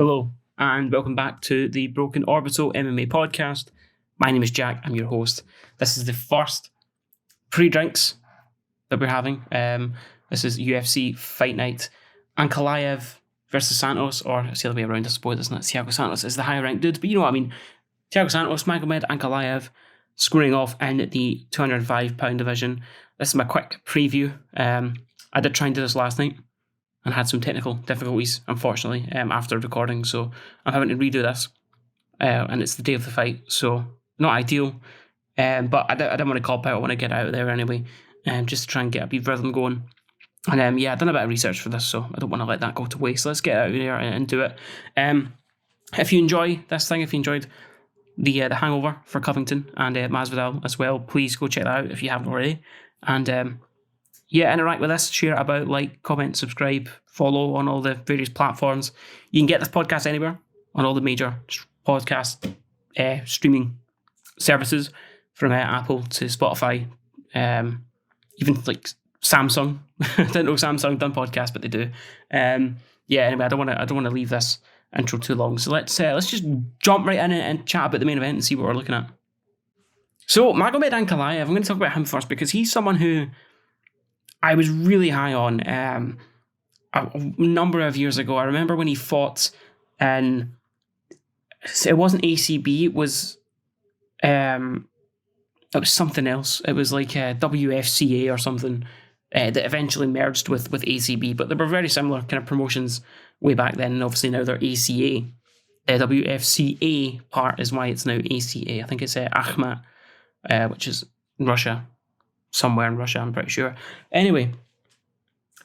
Hello, and welcome back to the Broken Orbital MMA podcast. My name is Jack, I'm your host. This is the first pre-drinks that we're having. This is UFC Fight Night. Ankalaev versus Santos, or it's the other way around, I suppose, isn't it? Thiago Santos is the higher ranked dude, but you know what I mean. Thiago Santos, Magomed, Ankalaev squaring off in the 205-pound division. This is my quick preview. I did try and do this last night and had some technical difficulties, unfortunately, after recording, so I'm having to redo this, and it's the day of the fight, so not ideal, but I don't want to cop out. I want to get out there anyway, just to try and get a bit of rhythm going, and I've done a bit of research for this, so I don't want to let that go to waste. Let's get out there and do it. If you enjoy this thing, if you enjoyed the Hangover for Covington and Masvidal as well, please go check that out if you haven't already, and interact with us, share it about, like, comment, subscribe, follow on all the various platforms. You can get this podcast anywhere on all the major podcast streaming services, from Apple to Spotify, even like Samsung. I didn't know Samsung done podcasts, but they do. Anyway, I don't want to leave this intro too long, so let's just jump right in and chat about the main event and see what we're looking at. So Magomed Ankalaev, I'm going to talk about him first because he's someone who I was really high on a number of years ago. I remember when he fought in, it wasn't ACB, it was something else. It was like WFCA or something that eventually merged with ACB, but they were very similar kind of promotions way back then, and obviously now they're ACA. WFCA part is why it's now ACA. I think it's Akhmat, which is in Russia. Somewhere in Russia, I'm pretty sure. Anyway,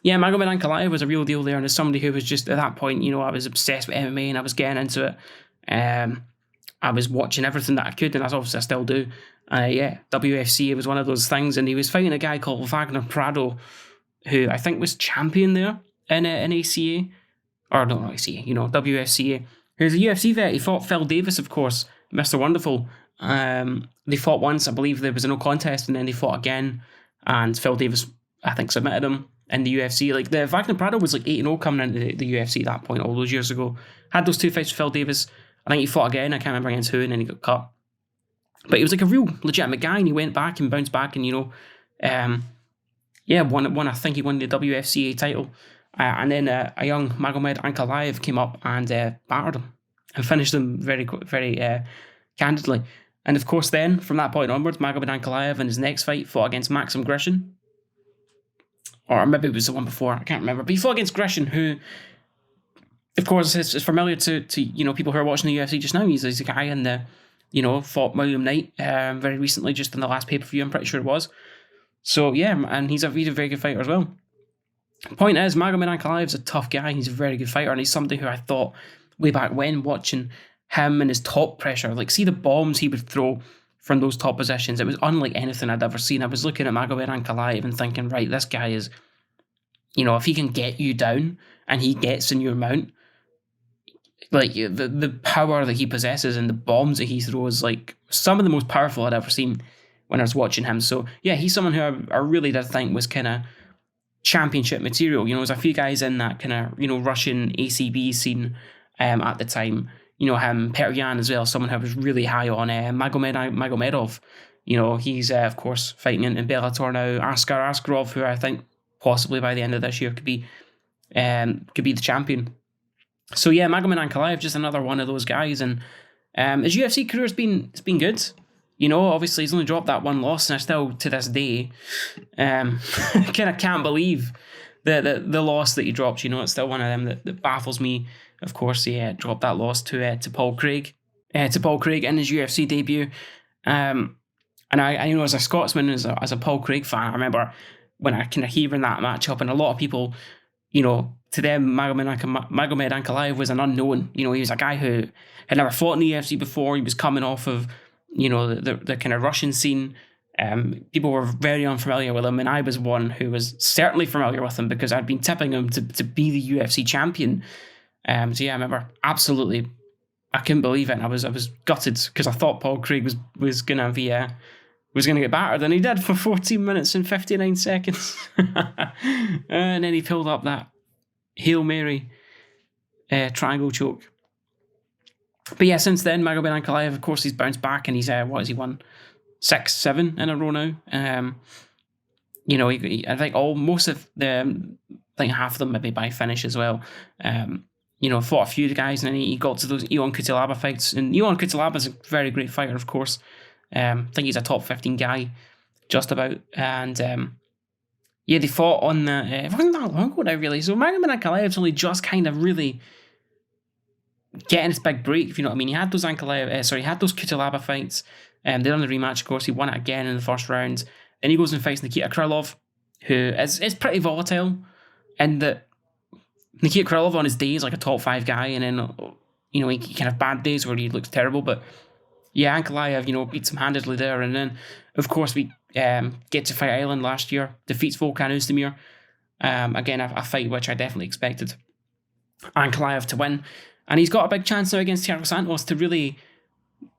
yeah, Magomed Ankalaev was a real deal there, and as somebody who was just, at that point, I was obsessed with MMA and I was getting into it. I was watching everything that I could, and that's obviously I still do. WFC was one of those things, and he was fighting a guy called Wagner Prado, who I think was champion there in ACA, or not ACA, WFCA. Who's a UFC vet. He fought Phil Davis, of course, Mr. Wonderful. They fought once, I believe there was a no contest, and then they fought again, and Phil Davis, I think, submitted him in the UFC. Like, the Wagner Prado was like 8-0 coming into the UFC at that point, all those years ago. Had those two fights with Phil Davis. I think he fought again, I can't remember against who, and then he got cut. But he was like a real legitimate guy, and he went back and bounced back, and won. I think he won the WFCA title, and then a young Magomed Ankalaev came up and battered him and finished him very, very candidly. And of course, then from that point onwards, Magomed Ankalaev in his next fight fought against Maxim Grishin, or maybe it was the one before, I can't remember. But he fought against Grishin, who, of course, is familiar to people who are watching the UFC just now. He's a guy in the fought William Knight very recently, just in the last pay-per-view, I'm pretty sure it was. So yeah, and he's a very good fighter as well. Point is, Magomed Ankalaev's a tough guy. He's a very good fighter, and he's somebody who I thought way back when, watching him and his top pressure, like, see the bombs he would throw from those top positions. It was unlike anything I'd ever seen. I was looking at Magomed Ankalaev and thinking, right, this guy is, if he can get you down and he gets in your mount, like, the power that he possesses and the bombs that he throws, like, some of the most powerful I'd ever seen when I was watching him. So yeah, he's someone who I really did think was kind of championship material. There's a few guys in that kind of Russian ACB scene at the time. Him, Petr Yan as well, someone who was really high on. Magomedov, he's of course fighting in Bellator now. Askar Askarov, who I think possibly by the end of this year could be the champion. So yeah, Magomed Ankalaev, just another one of those guys, and his UFC career's been good. Obviously he's only dropped that one loss, and I still, to this day, kind of can't believe the loss that he dropped. It's still one of them that baffles me. Of course, he dropped that loss to Paul Craig in his UFC debut. And I as a Scotsman, as a Paul Craig fan, I remember when I kind of hearing that matchup, and a lot of people, to them, Magomed Ankalaev was an unknown. He was a guy who had never fought in the UFC before. He was coming off of, the kind of Russian scene. People were very unfamiliar with him, and I was one who was certainly familiar with him because I'd been tipping him to be the UFC champion. So yeah, I remember absolutely, I couldn't believe it. And I was gutted because I thought Paul Craig was gonna get battered, and he did for 14 minutes and 59 seconds. And then he pulled up that Hail Mary triangle choke But yeah, since then, Magomed Ankalaev, of course, he's bounced back and he's, what has he won? 6, 7 in a row now. You know, I think most of them, I think half of them maybe by finish as well. You know, fought a few guys and then he got to those Ion Cutelaba fights. And Ion Cutelaba is a very great fighter, of course. I think he's a top 15 guy, just about. And yeah, they fought on the. It wasn't that long ago now, really. So Magomed Ankalaev's only just kind of really getting his big break, if you know what I mean. He had those he had those Cutelaba fights. They done the rematch, of course. He won it again in the first round. Then he goes and fights Nikita Krylov, who is pretty volatile, and that Nikita Krylov on his day is like a top 5 guy, and then, you know, he can have bad days where he looks terrible, but yeah, Ankalaev, you know, beats him handedly there, and then, of course, we get to Fight Island last year, defeats Volkan Oezdemir, again, a fight which I definitely expected Ankalaev to win, and he's got a big chance now against Thiago Santos to really,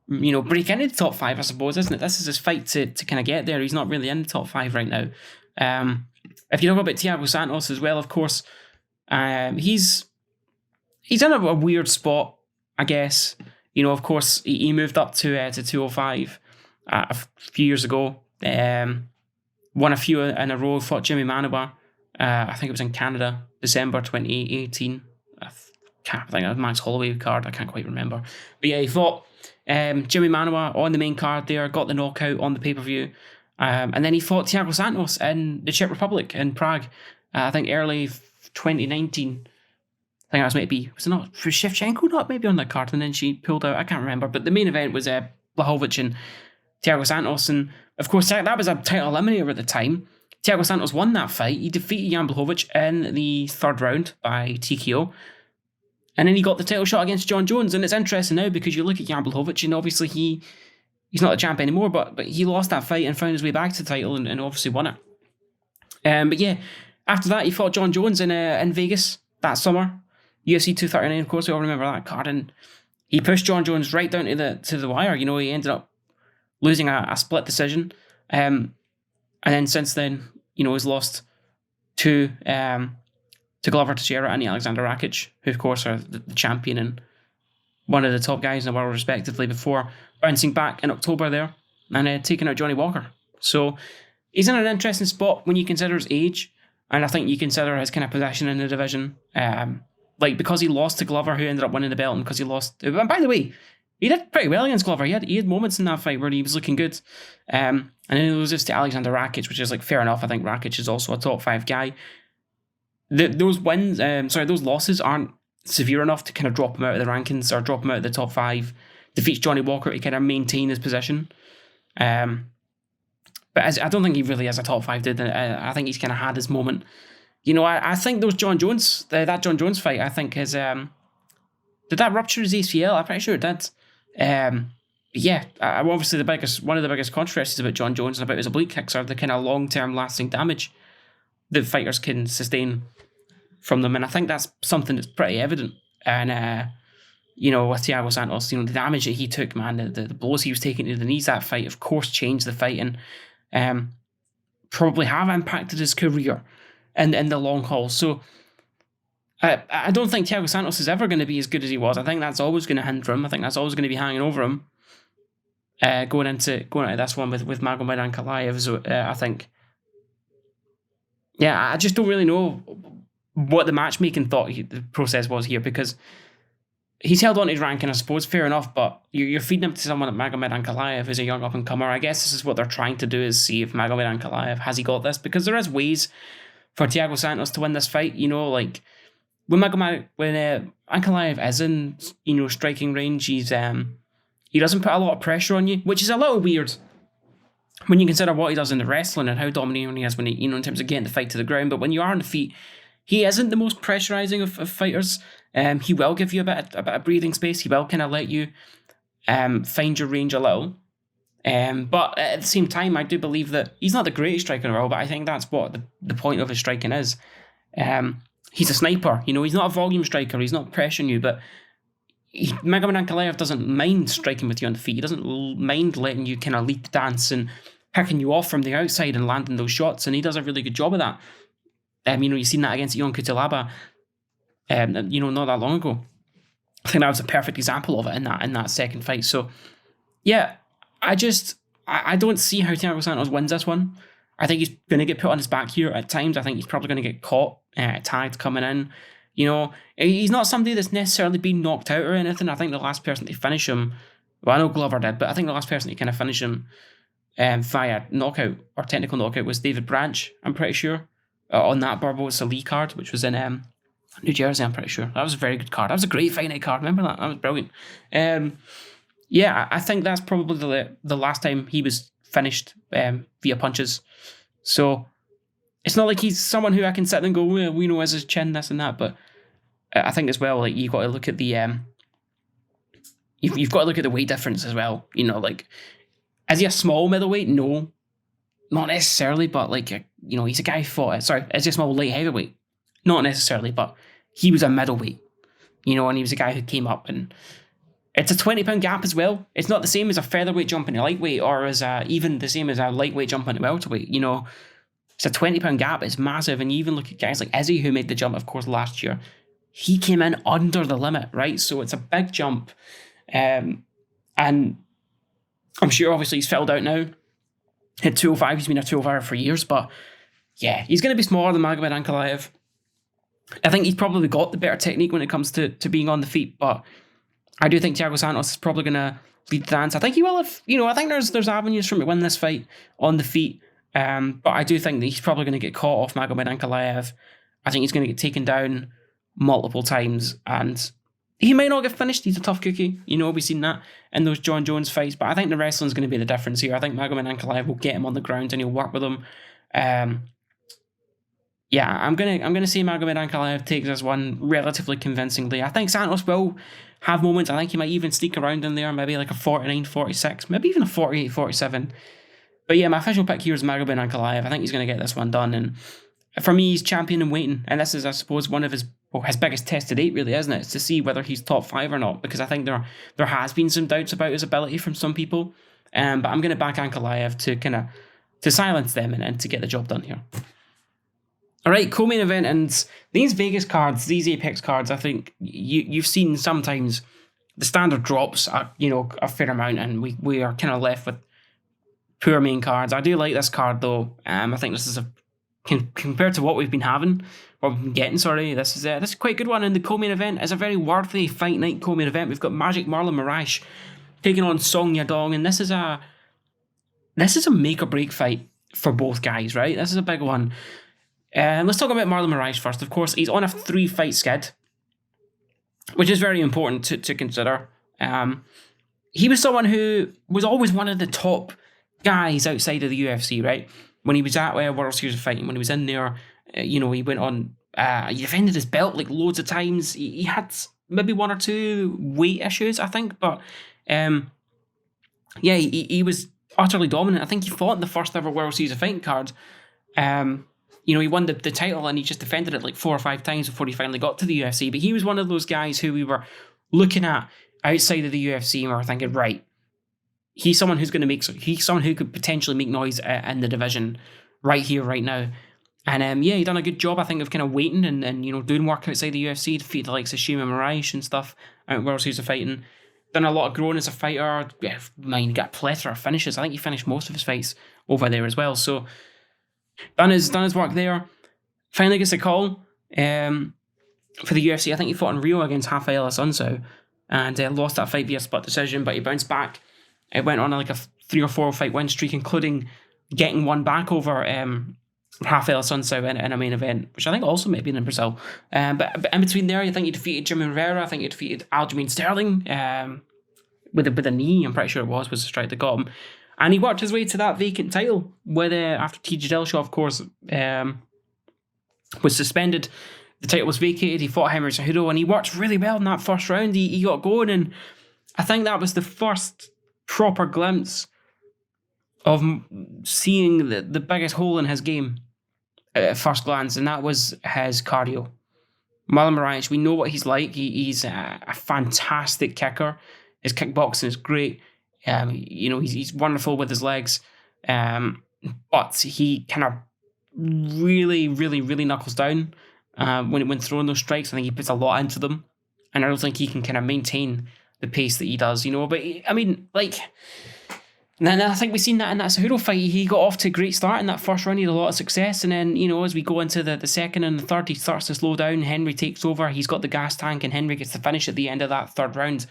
you know, break into the top 5, I suppose, isn't it? This is his fight to kind of get there. He's not really in the top 5 right now. If you talk about Thiago Santos as well, of course, he's in a weird spot, I guess. You know, of course, he moved up to 205 a few years ago. Won a few in a row, fought Jimmy Manuwa. I think it was in Canada, December 2018. I think it was Max Holloway card, I can't quite remember. But yeah, he fought Jimmy Manuwa on the main card there, got the knockout on the pay-per-view. And then he fought Thiago Santos in the Czech Republic in Prague, I think early 2019. I think that was maybe, was it not for Shevchenko not maybe on that card, and then she pulled out, I can't remember. But the main event was Blachowicz and Thiago Santos, and of course that was a title eliminator at the time. Thiago Santos won that fight. He defeated Jan Blachowicz in the 3rd round by TKO. And then he got the title shot against John Jones. And it's interesting now because you look at Jan Blachowicz and obviously he's not a champ anymore, but he lost that fight and found his way back to the title and obviously won it. But yeah, after that he fought John Jones in Vegas that summer. UFC 239, of course, we all remember that card. And he pushed John Jones right down to the wire. You know, he ended up losing a split decision. And then since then, you know, he's lost to Glover Teixeira and Alexander Rakic, who of course are the champion and one of the top guys in the world respectively, before bouncing back in October there and taking out Johnny Walker. So he's in an interesting spot when you consider his age, and I think you consider his kind of position in the division. Like, because he lost to Glover, who ended up winning the belt, and because he lost... And by the way, he did pretty well against Glover. He had moments in that fight where he was looking good. And then he loses to Alexander Rakic, which is like fair enough. I think Rakic is also a top 5 guy. Those losses aren't severe enough to kind of drop him out of the rankings or drop him out of the top 5. Defeats Johnny Walker to kind of maintain his position. But I don't think he really has a top 5 dude. I think he's kind of had his moment. You know, I think that John Jones fight, I think is... did that rupture his ACL? I'm pretty sure it did. Yeah, obviously one of the biggest controversies about John Jones and about his oblique kicks are the kind of long-term lasting damage that fighters can sustain from them, and I think that's something that's pretty evident. And you know, with Thiago Santos, you know, the damage that he took, man, the blows he was taking to the knees that fight, of course, changed the fight and probably have impacted his career in the long haul. So I don't think Thiago Santos is ever going to be as good as he was. I think that's always going to hinder him. I think that's always going to be hanging over him. Going into this one with Magomed Ankalaev, so I think. Yeah, I just don't really know what the matchmaking the process was here, because he's held on to his ranking, I suppose, fair enough, but you're feeding him to someone like Magomed Ankalaev, who's a young up-and-comer. I guess this is what they're trying to do, is see if Magomed Ankalaev, has he got this? Because there is ways for Thiago Santos to win this fight, you know, like, when Ankalaev is in, you know, striking range, he doesn't put a lot of pressure on you, which is a little weird when you consider what he does in the wrestling and how dominating he is when he, you know, in terms of getting the fight to the ground. But when you are on the feet, he isn't the most pressurizing of fighters. He will give you a bit of breathing space. He will kind of let you find your range a little. But at the same time, I do believe that he's not the greatest striker in the world, but I think that's what the point of his striking is. He's a sniper. You know, he's not a volume striker. He's not pressuring you, but Magomed Ankalaev doesn't mind striking with you on the feet. He doesn't mind letting you kind of lead the dance and picking you off from the outside and landing those shots, and he does a really good job of that. You know, you've seen that against Ion Cutelaba, you know, not that long ago. I think that was a perfect example of it in that second fight. So yeah, I don't see how Thiago Santos wins this one. I think he's going to get put on his back here at times. I think he's probably going to get caught, tagged coming in. He's not somebody that's necessarily been knocked out or anything. I think the last person to finish him, well, I know Glover did, but I think the last person to kind of finish him via knockout or technical knockout was David Branch, I'm pretty sure, on that Barbosa Lee card, which was in New Jersey, I'm pretty sure. That was a very good card. That was a great fight night card. Remember that? That was brilliant. Yeah, I think that's probably the last time he was finished via punches. So it's not like he's someone who I can sit and go, well, we know as his chin, this and that. But I think as well, like, you've got to look at the you've got to look at the weight difference as well. Like, is he a small middleweight? No, not necessarily. But like, he's a guy who fought. Sorry, is he a small light heavyweight? Not necessarily, but he was a middleweight. And he was a guy who came up, and it's a 20-pound gap as well. It's not the same as a featherweight jump into lightweight, or as even the same as a lightweight jump into welterweight. It's a 20-pound gap. It's massive. And you even look at guys like Izzy, who made the jump, of course, last year. He came in under the limit, right? So it's a big jump. And I'm sure, obviously, he's filled out now. At 205, he's been a 205 for years. But yeah, he's going to be smaller than Magomed Ankalaev. I think he's probably got the better technique when it comes to being on the feet. But I do think Thiago Santos is probably going to lead the dance. I think he will if, I think there's avenues for him to win this fight on the feet. But I do think that he's probably going to get caught off Magomed Ankalaev. I think he's going to get taken down multiple times, and he may not get finished. He's a tough cookie. We've seen that in those John Jones fights. But I think the wrestling's going to be the difference here. I think Magomed Ankalaev will get him on the ground and he'll work with him. Yeah, I'm gonna say Magomed Ankalaev takes this one relatively convincingly. I think Santos will have moments. I think he might even sneak around in there, maybe like a 49-46, maybe even a 48-47. But yeah, my official pick here is Magomed Ankalaev. I think he's going to get this one done. And for me, he's champion and waiting. And this is, I suppose, one of his biggest test to date, really, isn't it? It's to see whether he's top 5 or not. Because I think there has been some doubts about his ability from some people. But I'm going to back Ankalaev to silence them and to get the job done here. All right, co-main event, and these Vegas cards, these Apex cards, I think you've seen sometimes the standard drops a fair amount, and we are kind of left with poor main cards. I do like this card though. I think this is compared to what we've been getting. Sorry, this is quite a good one. And the co-main event is a very worthy fight night co-main event. We've got Magic Marlon Moraes taking on Song Yadong, and this is a make or break fight for both guys, right? This is a big one. Let's talk about Marlon Moraes first. Of course, he's on a 3-fight skid, which is very important to consider. He was someone who was always one of the top guys outside of the UFC, right? When he was at World Series of Fighting, when he was in there, he went on, he defended his belt like loads of times. He had maybe 1 or 2 weight issues, I think, but yeah, he was utterly dominant. I think he fought in the first ever World Series of Fighting card. He won the title and he just defended it like 4 or 5 times before he finally got to the UFC. But he was one of those guys who we were looking at outside of the UFC and we were thinking, right, he's someone who's going to he's someone who could potentially make noise in the division right here, right now. And yeah, he done a good job, I think, of kind of waiting and doing work outside the UFC, defeated the likes of Shima Moraes and stuff out in World Series of Fighting. Done a lot of growing as a fighter. Yeah, he got a plethora of finishes. I think he finished most of his fights over there as well. So done his work there. Finally gets a call for the UFC. I think he fought in Rio against Rafael Assunção and lost that fight via split decision, but he bounced back. It went on like a 3 or 4 fight win streak, including getting one back over Rafael Assunção in a main event, which I think also may have been in Brazil. But in between there, I think he defeated Jimmy Rivera. I think he defeated Aljamain Sterling with a knee. I'm pretty sure it was the strike that got him. And he worked his way to that vacant title with after TJ Dillashaw, of course, was suspended. The title was vacated. He fought Henry Cejudo, and he worked really well in that first round. He got going, and I think that was the first proper glimpse of seeing the biggest hole in his game at first glance, and that was his cardio. Marlon Moraes, we know what he's like. He's a fantastic kicker. His kickboxing is great. He's wonderful with his legs, but he kind of really, really, really knuckles down when throwing those strikes. I think he puts a lot into them. and I don't think he can kind of maintain the pace that he does, But I mean, like, and then I think we've seen that in that Cejudo fight. He got off to a great start in that first round. He had a lot of success, and then as we go into the second and the third, he starts to slow down. Henry takes over. He's got the gas tank, and Henry gets the finish at the end of that third round,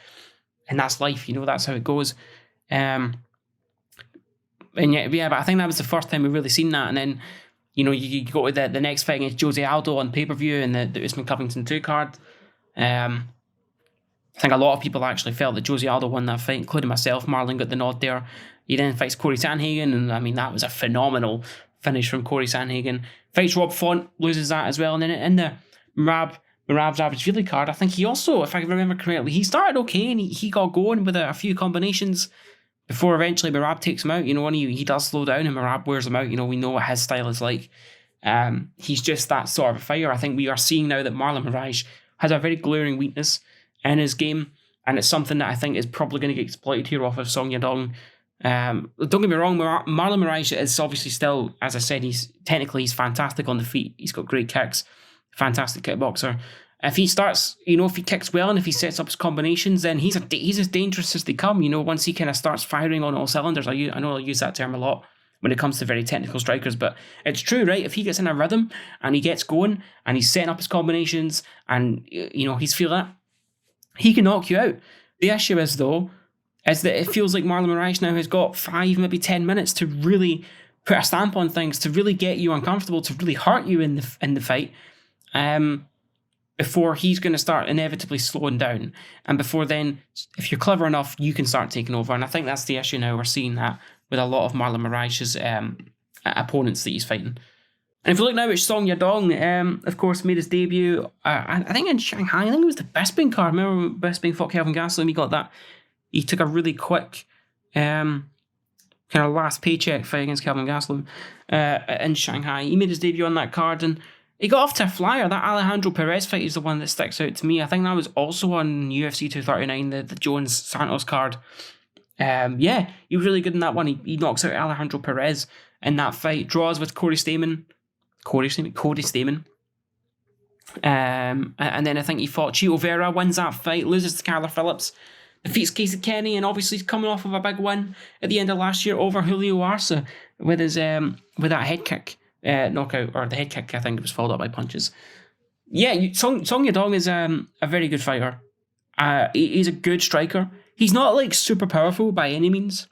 and that's life. That's how it goes. And yeah, but I think that was the first time we've really seen that. And then you go to the next fight against Jose Aldo on pay-per-view and the Usman Covington 2 card. I think a lot of people actually felt that Jose Aldo won that fight, including myself. Marlon got the nod there. He then fights Corey Sandhagen, and I mean, that was a phenomenal finish from Corey Sandhagen. Fights Rob Font, loses that as well. And then in the Merab Zavishvili card, I think he also, if I remember correctly, he started okay, and he got going with a few combinations before eventually Merab takes him out. When he does slow down and Merab wears him out, we know what his style is like. He's just that sort of a fighter. I think we are seeing now that Marlon Moraes has a very glaring weakness in his game, and it's something that I think is probably going to get exploited here off of Song Yadong. Don't get me wrong, Marlon Moraes is obviously still, as I said, he's fantastic on the feet. He's got great kicks, fantastic kickboxer. If he starts, if he kicks well and if he sets up his combinations, then he's as dangerous as they come. Once he kind of starts firing on all cylinders. I know I use that term a lot when it comes to very technical strikers, but it's true, right? If he gets in a rhythm and he gets going and he's setting up his combinations and he's feeling it, he can knock you out. The issue is, though, is that it feels like Marlon Moraes now has got 5, maybe 10 minutes to really put a stamp on things, to really get you uncomfortable, to really hurt you in the fight, before he's going to start inevitably slowing down. And before then, if you're clever enough, you can start taking over. And I think that's the issue now. We're seeing that with a lot of Marlon Moraes' opponents that he's fighting. And if you look now at Song Yadong, of course, made his debut, I think in Shanghai. I think it was the Bisping card. Remember Bisping fought Kelvin Gastelum? He got that. He took a really quick kind of last paycheck fight against Kelvin Gastelum in Shanghai. He made his debut on that card, and he got off to a flyer. That Alejandro Perez fight is the one that sticks out to me. I think that was also on UFC 239, the Jones-Santos card. Yeah, he was really good in that one. He knocks out Alejandro Perez in that fight. Draws with Cody Stamann. And then I think he fought Chito Vera, wins that fight, loses to Carla Phillips, defeats Casey Kenny, and obviously he's coming off of a big win at the end of last year over Julio Arce with his with that head kick knockout, or the head kick, I think it was followed up by punches. Yeah, Song Yadong is a very good fighter. He's a good striker. He's not like super powerful by any means,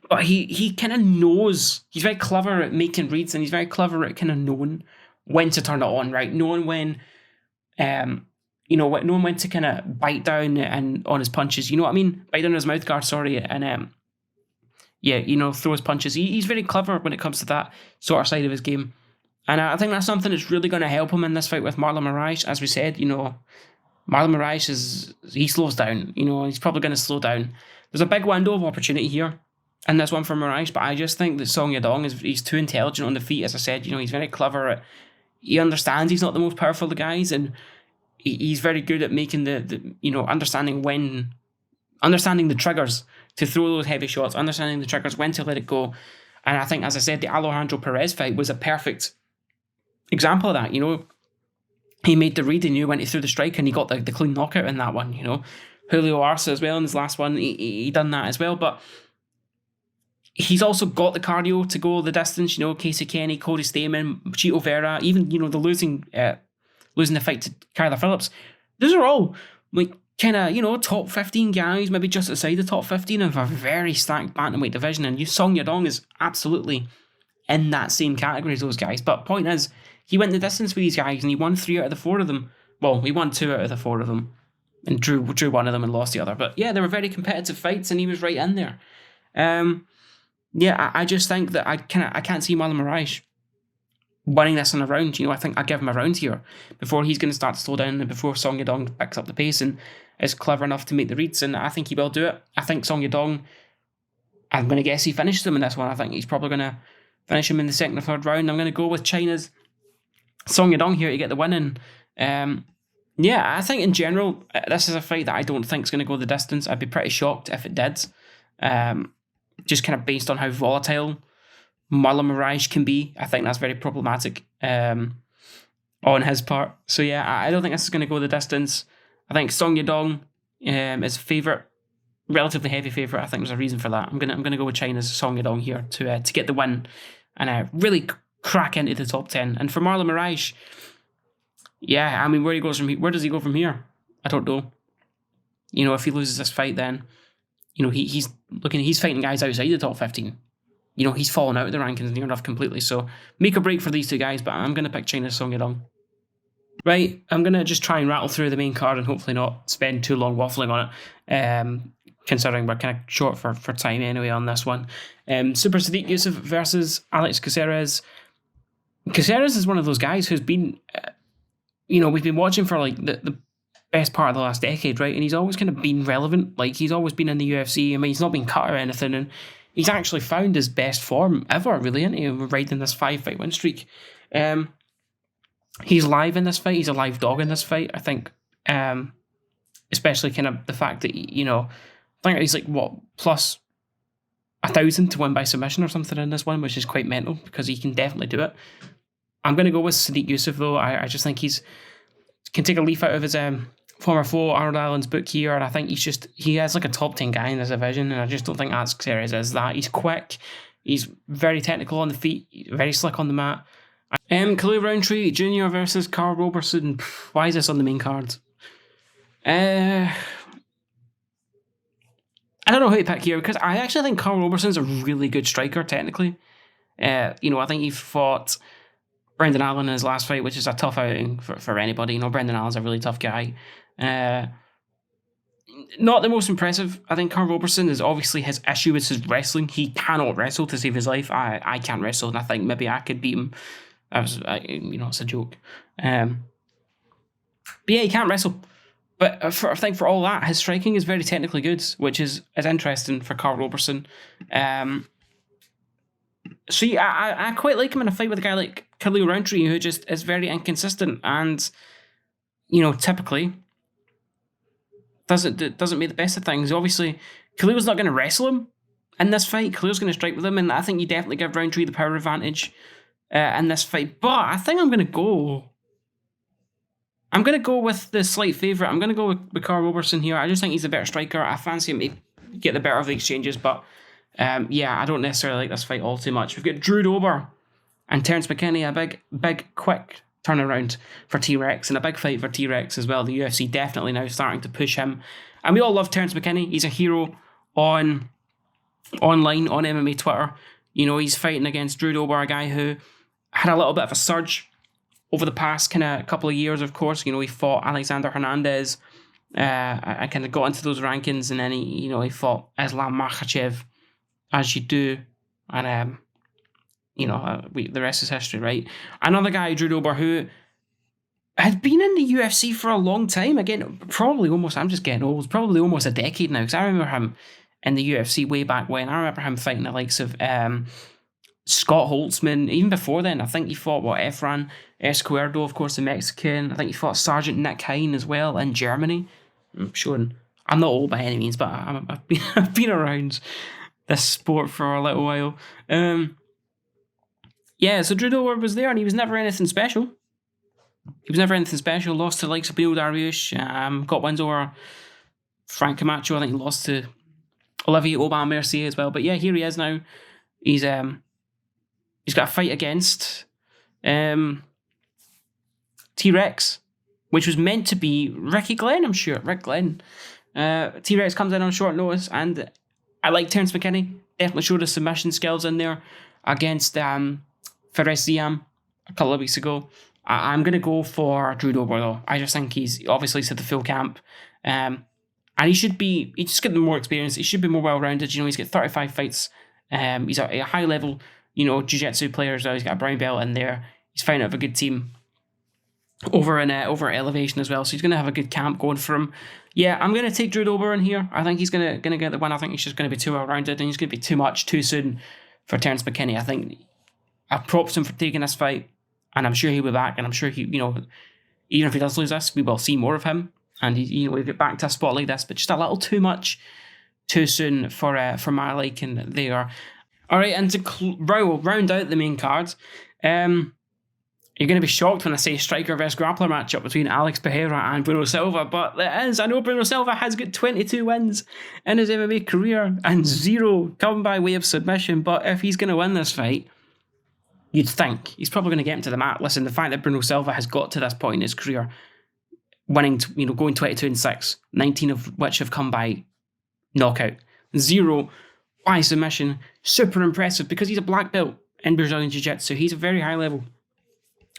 but he kind of knows. He's very clever at making reads, and he's very clever at kind of knowing when to turn it on, right? Knowing when, knowing when to kind of bite down and on his punches. You know what I mean? Bite down his mouth guard, sorry, and throw his punches. He's very clever when it comes to that sort of side of his game, and I think that's something that's really going to help him in this fight with Marlon Moraes. As we said, Marlon Moraes he slows down. He's probably going to slow down. There's a big window of opportunity here. And there's one for Moraes, but I just think that Song Yadong he's too intelligent on the feet. As I said, he's very clever. He understands he's not the most powerful of the guys, and he's very good at making understanding the triggers to throw those heavy shots, understanding the triggers, when to let it go. And I think, as I said, the Alejandro Perez fight was a perfect example of that. He made the read, he knew when to throw the strike, and he got the clean knockout in that one. Julio Arce as well in his last one, he done that as well, but he's also got the cardio to go the distance. Casey Kenny, Cody Stamann, Chito Vera, even the losing the fight to Kyler Phillips. Those are all like kind of top 15 guys, maybe just outside the top 15 of a very stacked bantamweight division. And Song Yadong is absolutely in that same category as those guys. But point is, he went the distance with these guys, and he won 3 out of the 4 of them. Well, he won 2 out of the 4 of them, and drew one of them and lost the other. But yeah, they were very competitive fights, and he was right in there. Yeah, I just think that I can't see Marlon Moraes winning this in a round. I think I give him a round here before he's going to start to slow down, and before Song Yadong picks up the pace and is clever enough to make the reads, and I think he will do it. I think Song Yadong, I'm going to guess he finishes him in this one. I think he's probably going to finish him in the second or third round. I'm going to go with China's Song Yadong here to get the win in. Yeah, I think in general, this is a fight that I don't think is going to go the distance. I'd be pretty shocked if it did. Just kind of based on how volatile Marlon Moraes can be. I think that's very problematic on his part. So yeah, I don't think this is going to go the distance. I think Song Yadong is a favourite, relatively heavy favourite. I think there's a reason for that. I'm gonna go with China's Song Yadong here to get the win and really crack into the top 10. And for Marlon Moraes, yeah, I mean, where does he go from here? I don't know. If he loses this fight, then he's fighting guys outside the top 15. He's fallen out of the rankings near enough completely. So make a break for these two guys, but I'm gonna pick China's Song Yadong. Right, I'm gonna just try and rattle through the main card and hopefully not spend too long waffling on it. Considering we're kind of short for time anyway on this one. Super Sadiq Yusuf versus Alex Caceres. Caceres is one of those guys who's been, we've been watching for like the best part of the last decade, right? And he's always kind of been relevant. Like, he's always been in the UFC. I mean, he's not been cut or anything, and he's actually found his best form ever, really, isn't he? Riding this 5-fight win streak. He's live in this fight. He's a live dog in this fight, I think. Especially kind of the fact that, I think he's like, plus 1,000 to win by submission or something in this one, which is quite mental because he can definitely do it. I'm going to go with Sadiq Yusuf, though. I just think can take a leaf out of his former foe, Arnold Allen's book here, and I think he has like a top 10 guy in this division, and I just don't think Alex Caceres is that. He's quick, he's very technical on the feet, very slick on the mat. Khalil Roundtree Jr. versus Carl Roberson. Why is this on the main card? I don't know who to pick here, because I actually think Carl Roberson's a really good striker, technically. I think he fought Brendan Allen in his last fight, which is a tough outing for anybody. Brendan Allen's a really tough guy. Not the most impressive. I think Carl Roberson is obviously his issue is his wrestling. He cannot wrestle to save his life. I can't wrestle, and I think maybe I could beat him. It's a joke. But yeah, he can't wrestle. But I think for all that, his striking is very technically good, which is interesting for Carl Roberson. So yeah, I quite like him in a fight with a guy like Khalil Roundtree, who just is very inconsistent and, typically doesn't make the best of things. Obviously, Khalil's not going to wrestle him in this fight. Khalil's going to strike with him, and I think you definitely give Roundtree the power advantage in this fight. But I think I'm going to go with the slight favourite. I'm going to go with Carl Roberson here. I just think he's a better striker. I fancy him to get the better of the exchanges, but I don't necessarily like this fight all too much. We've got Drew Dober and Terence McKinney, a big, quick turnaround for T-Rex, and a big fight for T-Rex as well. The UFC definitely now starting to push him. And we all love Terence McKinney. He's a hero online, on MMA Twitter. He's fighting against Drew Dober, a guy who had a little bit of a surge over the past kind of couple of years, of course. He fought Alexander Hernandez. I kind of got into those rankings, and then he fought Islam Makhachev, as you do, and the rest is history, right? Another guy, Drew Dober, who had been in the UFC for a long time. Again, probably almost, I'm just getting old, probably almost a decade now, because I remember him in the UFC way back when. I remember him fighting the likes of Scott Holtzman. Even before then, I think he fought Efran Escuerdo, of course, the Mexican. I think he fought Sergeant Nick Hine as well in Germany. I'm showing I'm not old by any means, but I've been around this sport for a little while. So Drew Dober was there, and he was never anything special. Lost to the likes of Beal Dariush. Got wins over Frank Camacho. I think he lost to Olivier Aubin-Mercier as well. But yeah, here he is now. He's got a fight against T-Rex, which was meant to be Ricky Glenn, I'm sure. Rick Glenn. T-Rex comes in on short notice, and I like Terence McKinney. Definitely showed his submission skills in there against Fares Ziam a couple of weeks ago. I'm going to go for Drew Dober, though. I just think he's obviously set the full camp. And he just got more experience. He should be more well-rounded. He's got 35 fights. He's a high-level, jiu-jitsu player as well. He's got a brown belt in there. He's fighting out of a good team over Elevation as well. So he's going to have a good camp going for him. Yeah, I'm going to take Drew Dober in here. I think he's going to get the win. I think he's just going to be too well-rounded, and he's going to be too much too soon for Terence McKinney. I think I props him for taking this fight, and I'm sure he'll be back, and I'm sure he, even if he does lose this, we will see more of him, and he'll get back to a spot like this, but just a little too much too soon for my liking there. All right, and to round out the main card, You're going to be shocked when I say striker versus grappler matchup between Alex Pereira and Bruno Silva, but it is. I know Bruno Silva has got 22 wins in his MMA career and 0 come by way of submission, but if he's going to win this fight, you'd think he's probably going to get him to the mat. Listen, the fact that Bruno Silva has got to this point in his career, winning, going 22-6, 19 of which have come by knockout, 0 by submission, super impressive because he's a black belt in Brazilian Jiu-Jitsu. He's a very high level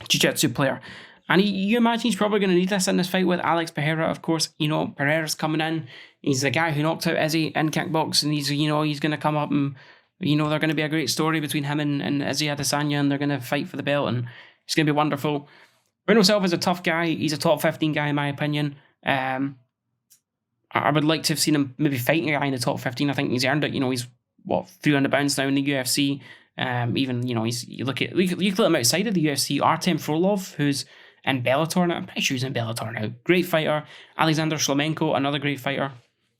Jiu-Jitsu player, and you imagine he's probably going to need this in this fight with Alex Pereira. Of course, Pereira's coming in. He's the guy who knocked out Izzy in kickbox, and he's going to come up, and they're going to be a great story between him and Izzy Adesanya, and they're going to fight for the belt, and it's going to be wonderful. Bruno Silva is a tough guy. He's a top 15 guy in my opinion. I would like to have seen him maybe fighting a guy in the top 15. I think he's earned it. He's 300 pounds now in the UFC. Even you look at him outside of the UFC. Artem Frolov, who's in Bellator now. I'm pretty sure he's in Bellator now. Great fighter. Alexander Shlemenko, another great fighter.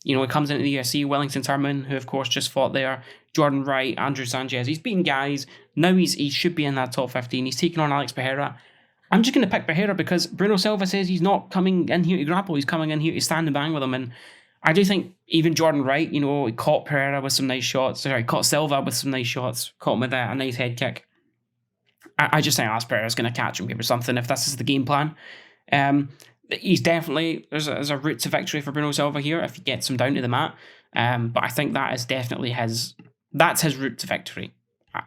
He comes into the UFC. Wellington Turman, who of course just fought there. Jordan Wright, Andrew Sanchez. He's beaten guys. Now he should be in that top 15. He's taking on Alex Pereira. I'm just going to pick Pereira because Bruno Silva says he's not coming in here to grapple. He's coming in here to stand and bang with him. And I do think even Jordan Wright, he caught Pereira with some nice shots. Sorry, caught Silva with some nice shots. Caught him with a nice head kick. I just think Alex Pereira's going to catch him or something if this is the game plan. He's definitely, there's a route to victory for Bruno Silva here if he gets him down to the mat. But I think that is definitely his route to victory.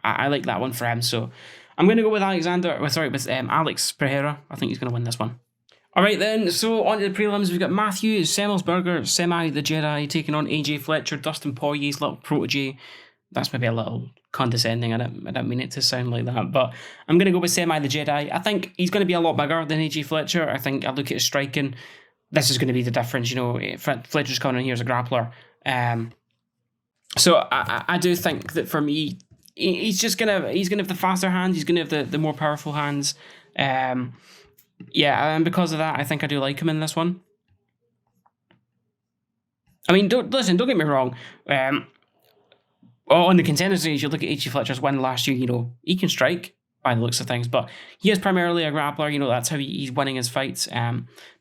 I like that one for him. So I'm going to go with Alex Pereira. I think he's going to win this one. All right then, so on to the prelims. We've got Matthew Semmelsberger, Semi the Jedi, taking on AJ Fletcher, Dustin Poirier's little protege. That's maybe a little condescending. I don't mean it to sound like that, but I'm going to go with Semi the Jedi. I think he's going to be a lot bigger than AJ Fletcher. I think I look at his striking. This is going to be the difference. Fletcher's coming in here as a grappler. So I do think that for me, he's gonna have the faster hands. He's gonna have the more powerful hands. And because of that, I think I do like him in this one. I mean, don't get me wrong. On the contender stage, you look at H.G. Fletcher's win last year, he can strike by the looks of things, but he is primarily a grappler. That's how he's winning his fights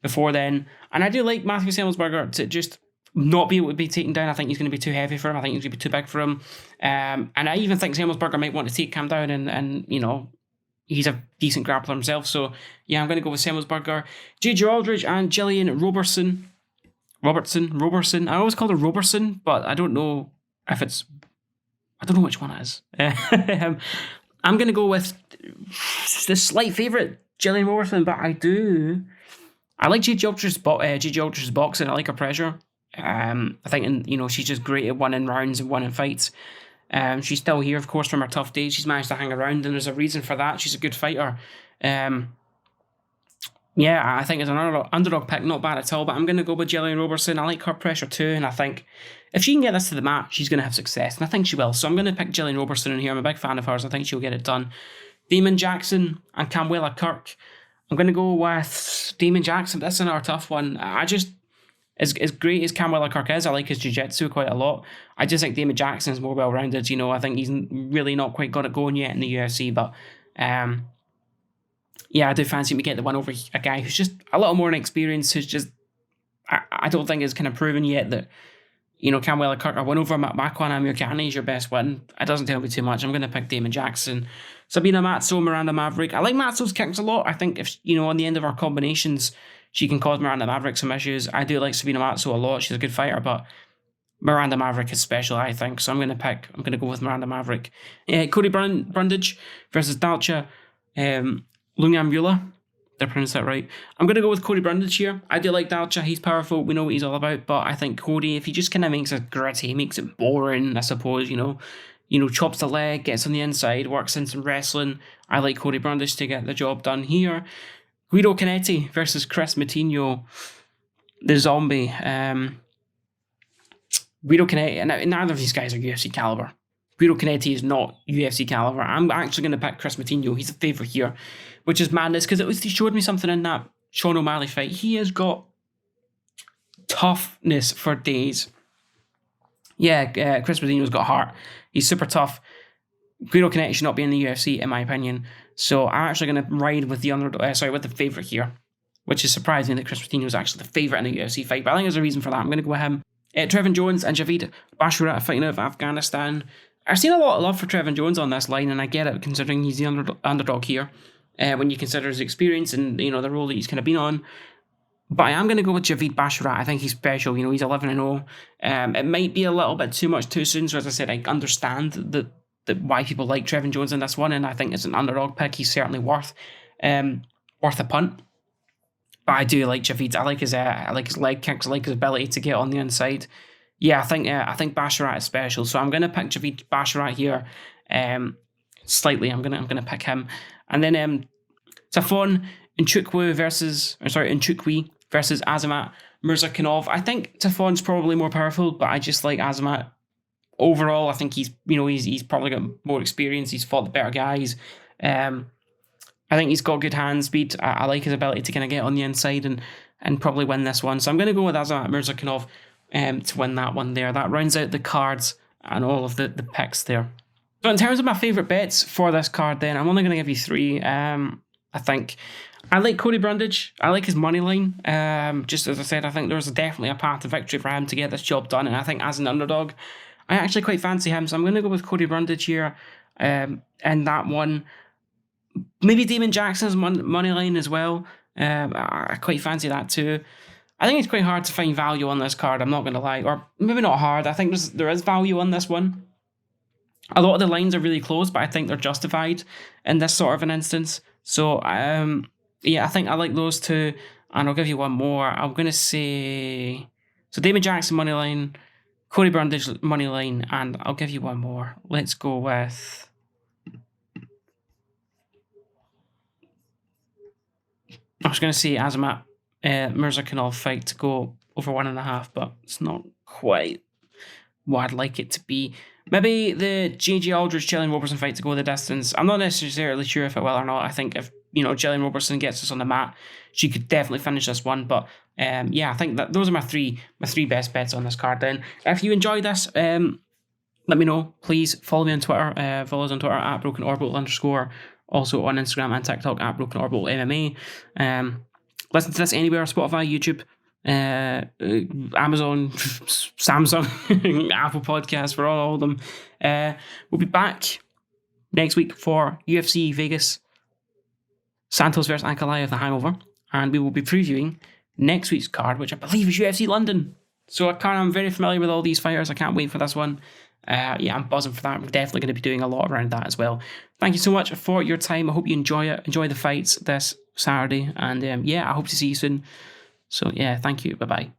before then. And I do like Matthew Semmelsberger to just not be able to be taken down. I think he's going to be too heavy for him. I think he's going to be too big for him. And I even think Semmelsberger might want to take him down and he's a decent grappler himself. So, yeah, I'm going to go with Semmelsberger. J.J. Aldridge and Gillian Robertson. I always call her Robertson, but I don't know which one it is. I'm going to go with the slight favourite, Gillian Robertson, but I like J.J. Aldridge's boxing. I like her pressure. I think, she's just great at winning rounds and winning fights. She's still here, of course, from her tough days. She's managed to hang around, and there's a reason for that. She's a good fighter. I think it's an underdog pick, not bad at all, but I'm going to go with Gillian Robertson. I like her pressure too, and I think if she can get this to the mat, she's going to have success, and I think she will. So I'm going to pick Gillian Robertson in here. I'm a big fan of hers. I think she'll get it done. Damon Jackson and Camwella Kirk. I'm going to go with Damon Jackson. That's another tough one. As great as Camwella Kirk is, I like his jiu-jitsu quite a lot. I just think Damon Jackson is more well-rounded. I think he's really not quite got it going yet in the UFC, but I do fancy him to get the one over a guy who's just a little more inexperienced, who's just, I don't think is kind of proven yet that, Camwella Kirk, or win over Makwan Amirkhani is your best win. It doesn't tell me too much. I'm going to pick Damon Jackson. Sabina Matzo, Miranda Maverick. I like Matzo's kicks a lot. I think if, on the end of our combinations, she can cause Miranda Maverick some issues. I do like Sabina Matzo a lot. She's a good fighter, but Miranda Maverick is special, I think. So I'm going to go with Miranda Maverick. Cody Brundage versus Dalcha Lungiambula. Did I pronounce that right? I'm going to go with Cody Brundage here. I do like Dalcha. He's powerful. We know what he's all about. But I think Cody, if he just kind of makes it gritty, makes it boring, I suppose, chops the leg, gets on the inside, works in some wrestling. I like Cody Brundage to get the job done here. Guido Canetti versus Chris Matinho, the zombie. Guido Canetti, and neither of these guys are UFC caliber. Guido Canetti is not UFC caliber. I'm actually going to pick Chris Matinho. He's a favourite here, which is madness because at least he showed me something in that Sean O'Malley fight. He has got toughness for days. Chris Matinho's got heart. He's super tough. Guido Canetti should not be in the UFC, in my opinion. So I'm actually going to ride with the with the favourite here, which is surprising that Chris Patino is actually the favourite in a UFC fight, but I think there's a reason for that. I'm going to go with him. Trevin Jones and Javid Basharat fighting out of Afghanistan. I've seen a lot of love for Trevin Jones on this line, and I get it considering he's the underdog here. When you consider his experience and the role that he's kind of been on. But I am going to go with Javid Basharat. I think he's special. He's 11-0. It might be a little bit too much too soon. So as I said, I understand that why people like Trevin Jones in this one, and I think it's an underdog pick. He's certainly worth a punt. But I do like Javid. I like his leg kicks. I like his ability to get on the inside. Yeah, I think Basharat is special. So I'm going to pick Javid Basharat here. Slightly, I'm gonna pick him, and then Tafon Nchukwi versus Azamat Murzakanov. I think Tafon's probably more powerful, but I just like Azamat overall. I think he's probably got more experience. He's fought the better guys. I think he's got good hand speed. I like his ability to kind of get on the inside and probably win this one. So I'm going to go with Azamat Murzakanov to win that one there. That rounds out the cards and all of the picks there. So in terms of my favourite bets for this card then, I'm only going to give you three. I think I like Cody Brundage. I like his money line. Just as I said, I think there's definitely a path to victory for him to get this job done. And I think as an underdog, I actually quite fancy him. So I'm going to go with Cody Brundage here. And that one, maybe Damon Jackson's money line as well. I quite fancy that too. I think it's quite hard to find value on this card, I'm not going to lie. Or maybe not hard. I think there is value on this one. A lot of the lines are really close, but I think they're justified in this sort of an instance. So, yeah, I think I like those two. And I'll give you one more. I'm going to say... So, Damon Jackson money line, Cody Brundage money line, and I'll give you one more. Let's go with... I was going to say Azamat Murzakanov fight to go over 1.5, but it's not quite what I'd like it to be. Maybe the JJ Aldridge, Jillian Robertson fight to go the distance. I'm not necessarily sure if it will or not. I think if Jillian Robertson gets us on the mat, she could definitely finish this one. But yeah, I think that those are my three best bets on this card. Then, if you enjoyed this, let me know. Please follow me on Twitter. Follow us on Twitter at @BrokenOrbital_. Also on Instagram and TikTok at BrokenOrbital MMA. Listen to this anywhere: Spotify, YouTube, Amazon, Samsung, Apple Podcasts, for all of them. We'll be back next week for UFC Vegas, Santos versus Ankalaev, The Hangover, and we will be previewing next week's card, which I believe is UFC London. So I'm very familiar with all these fighters. I can't wait for this one. Yeah, I'm buzzing for that. We're definitely going to be doing a lot around that as well. Thank you so much for your time. I hope you enjoy it. Enjoy the fights this Saturday, and yeah, I hope to see you soon. So yeah, thank you. Bye bye.